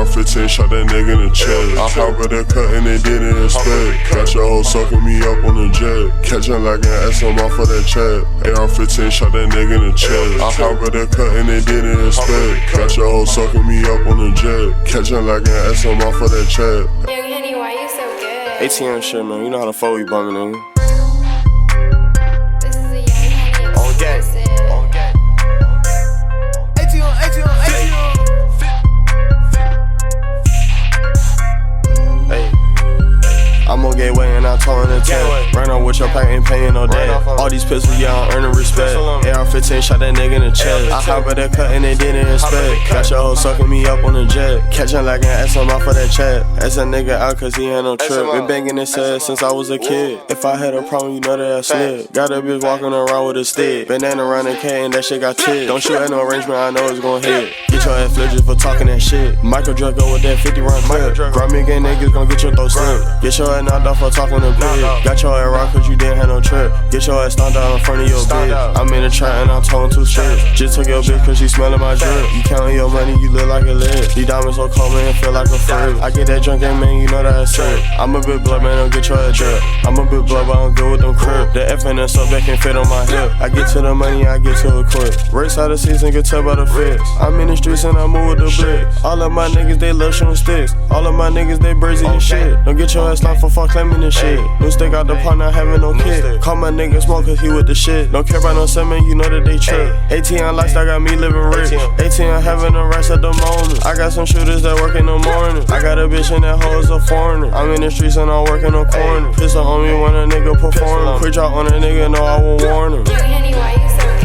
AR-15 shot that nigga in the chest. I hop with that cut and they didn't expect. Got your hoe sucking me up on the jet. Catching like an ass on off of that chat. AR-15 shot that nigga in the chest. I hop with that cut and they didn't expect. Got your hoe sucking me up on the jet. Catching like an ass on off of that chat. Young Henny, why you so good? ATM shit, man. You know how the fuck we bumming, nigga. This is a Young Henny exclusive. I'm on gateway and I'm towing the tank. Run on with your pack, ain't paying no debt. All these pistols, yeah, I'm earning respect. AR-15 shot that nigga in the chest. I hop with that cut and they didn't expect. Got your hoe sucking me up on the jet. Catching like an ass on off of that chat. As a nigga out cause he ain't no trip. Been banging his ass since I was a kid. If I had a problem, you know that I slid. Got a bitch walking around with a stick. Bandana around the K and that shit got tipped. Don't shoot at no arrangement, I know it's gon' hit. Get your ass flipped just for talking that shit. Michael Draco with that 50 round clip. Grab me gang niggas gon' get your throat slit. Get your ass knocked off for talking to big. Got your ass rock cause you didn't have no trip. Get your ass stomped out in front of your bitch. I'm in the trap and I'm towing 2 strips. Just took your bitch cause she smelling my drip. You counting your money, you look like a lid. These diamonds so cold, man, feel like a fridge. I get that drunk game, man, you know that I said. I'm a bit blood, man, don't get your head drip. I'm a bit blood, but I don't go with them crib. The F and the sub that can fit on my hip. I get to the money, I get to it quick. Race out of season, get tell by the fits. I'm in the streets and I move with the bricks. All of my niggas, they love shooting sticks. All of my niggas, they brazy and shit. Don't get your ass locked for fuck claiming this shit. New stick out the pot, not having no kid. Call my nigga smoke cause he with the shit. Don't care about no semen, you know that they trip. ATM lifestyle got me living rich. ATM having the rest at the moment. I got some shooters that work in the morning. I got a bitch in that hoe is a foreigner. I'm in the streets and I work in the corner. Pistol on me when a nigga perform. Quick drop on a nigga, no I won't warn him. Young Henny, why you so good?